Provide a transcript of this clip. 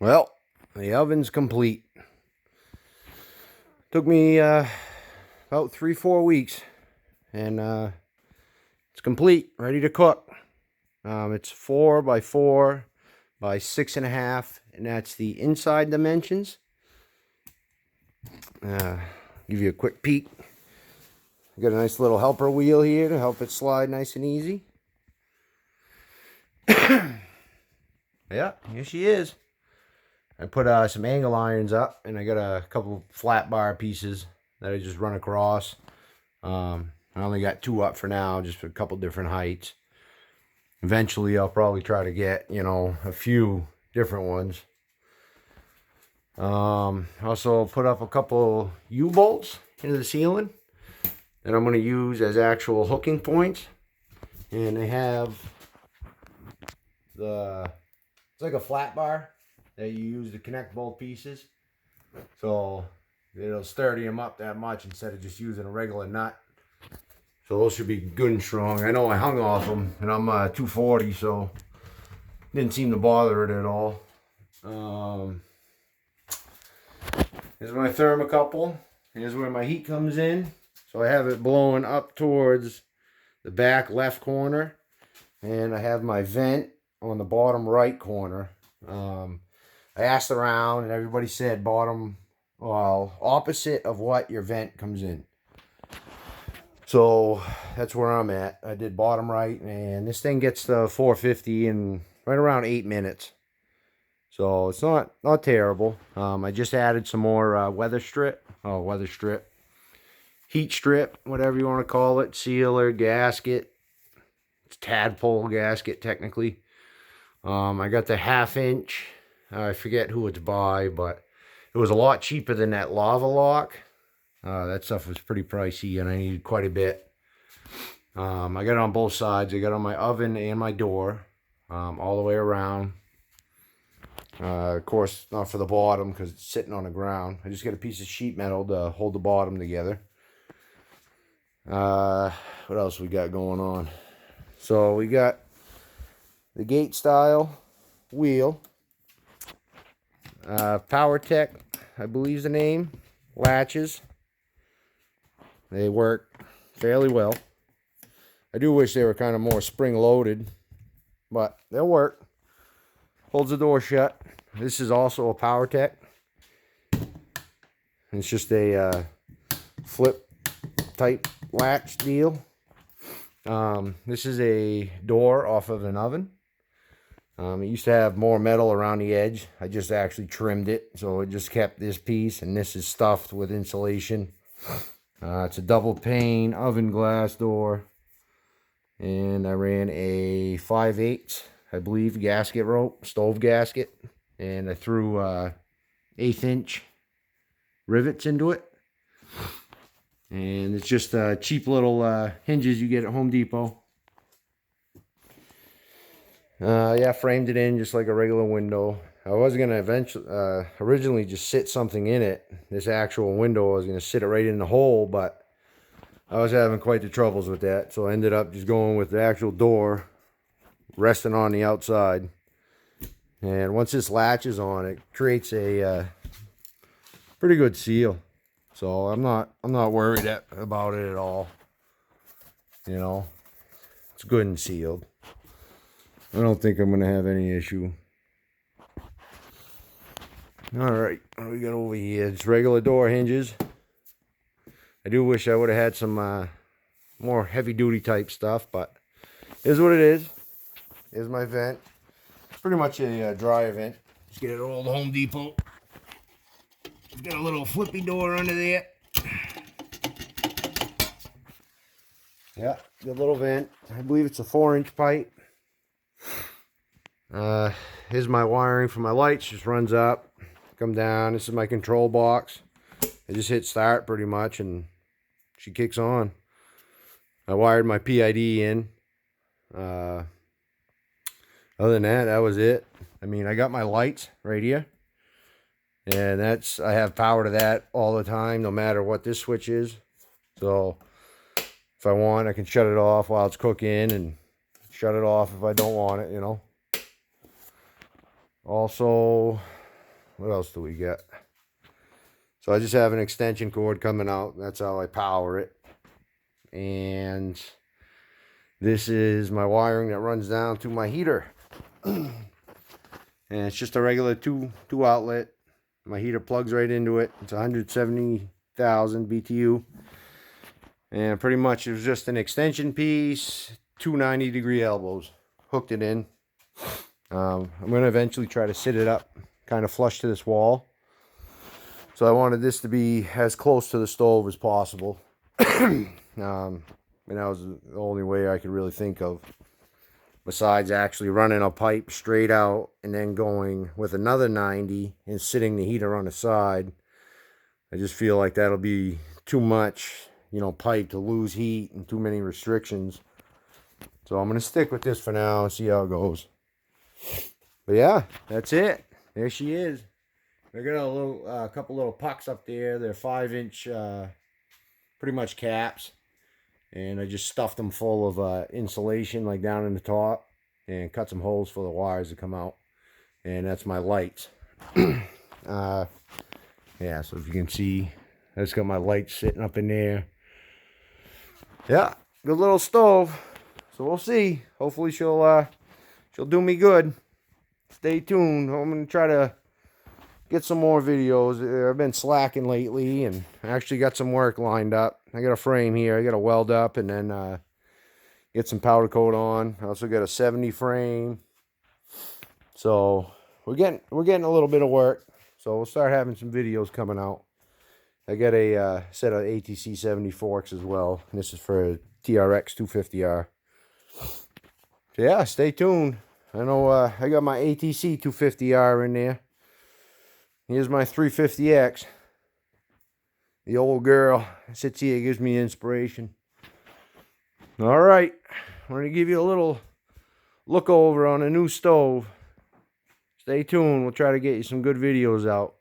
Well, the oven's complete. Took me about 3-4 weeks, and it's complete, ready to cook. It's 4 by 4 by 6.5, and that's the inside dimensions. Give you a quick peek. Got a nice little helper wheel here to help it slide nice and easy. Yeah, here she is. I put some angle irons up, and I got a couple flat bar pieces that I just run across. I only got 2 up for now, just for a couple different heights. Eventually, I'll probably try to get, a few different ones. Also put up a couple U-bolts into the ceiling that I'm going to use as actual hooking points. And they have it's like a flat bar that you use to connect both pieces. So it'll sturdy them up that much instead of just using a regular nut. So those should be good and strong. I know I hung off them, and I'm 240, so didn't seem to bother it at all. Here's my thermocouple. Here's where my heat comes in. So I have it blowing up towards the back left corner, and I have my vent on the bottom right corner. I asked around, and everybody said opposite of what your vent comes in. So that's where I'm at. I did bottom right, and this thing gets to 450 in right around 8 minutes. So it's not terrible. I just added some more weather strip, heat strip, whatever you want to call it, sealer, gasket. It's tadpole gasket technically. I got the 1/2 inch. I forget who it's by, but it was a lot cheaper than that lava lock. That stuff was pretty pricey, and I needed quite a bit. I got it on both sides. I got it on my oven and my door, all the way around. Of course, not for the bottom because it's sitting on the ground. I just got a piece of sheet metal to hold the bottom together. What else we got going on? So we got the gate style wheel. PowerTech, I believe is the name. Latches. They work fairly well. I do wish they were kind of more spring loaded, but they'll work. Holds the door shut. This is also a PowerTech. It's just a flip type latch deal. This is a door off of an oven. It used to have more metal around the edge. I just actually trimmed it, so it just kept this piece, and this is stuffed with insulation. It's a double pane oven glass door, and I ran a 5/8, I believe, gasket rope, stove gasket, and I threw 1/8 inch rivets into it. And it's just cheap little hinges you get at Home Depot. Yeah, framed it in just like a regular window. I was going to originally just sit something in it. This actual window, I was going to sit it right in the hole, but I was having quite the troubles with that. So I ended up just going with the actual door, resting on the outside. And once this latches on, it creates a pretty good seal. So I'm not worried about it at all. It's good and sealed. I don't think I'm going to have any issue. Alright, what we got over here? It's regular door hinges. I do wish I would have had some more heavy-duty type stuff, but it is what it is. Here's my vent. It's pretty much a dryer vent. Just get it at old Home Depot. It's got a little flippy door under there. Yeah, good little vent. I believe it's a 4-inch pipe. Here's my wiring for my lights. Just runs up, come down. This is my control box. I just hit start pretty much, and she kicks on. I wired my PID in. Other than that, that was it. I mean, I got my lights right here, and I have power to that all the time, no matter what this switch is. So if I want, I can shut it off while it's cooking, and shut it off if I don't want it, Also, what else do we get? So I just have an extension cord coming out. That's how I power it. And this is my wiring that runs down to my heater. And it's just a regular two outlet. My heater plugs right into it. It's 170,000 BTU. And pretty much it was just an extension piece, 2 90-degree elbows. Hooked it in. I'm going to eventually try to sit it up kind of flush to this wall. So I wanted this to be as close to the stove as possible. And that was the only way I could really think of. Besides actually running a pipe straight out and then going with another 90 and sitting the heater on the side. I just feel like that'll be too much, you know, pipe to lose heat and too many restrictions. So I'm going to stick with this for now and see how it goes. But yeah, that's it. There she is. I got a couple little pucks up there. They're 5-inch, pretty much caps. And I just stuffed them full of insulation, like down in the top, and cut some holes for the wires to come out. And that's my lights. Yeah, so if you can see, I just got my lights sitting up in there. Yeah, good little stove. So we'll see. Hopefully she'll do me good. Stay tuned. I'm gonna try to get some more videos. I've been slacking lately, and I actually got some work lined up. I got a frame here. I got to weld up and then get some powder coat on. I also got a 70 frame. So we're getting a little bit of work. So we'll start having some videos coming out. I got a set of ATC 70 forks as well. And this is for a TRX 250R. So yeah, stay tuned. I know I got my ATC 250R in there. Here's my 350X. The old girl sits here, gives me inspiration. All right, I'm going to give you a little look over on a new stove. Stay tuned. We'll try to get you some good videos out.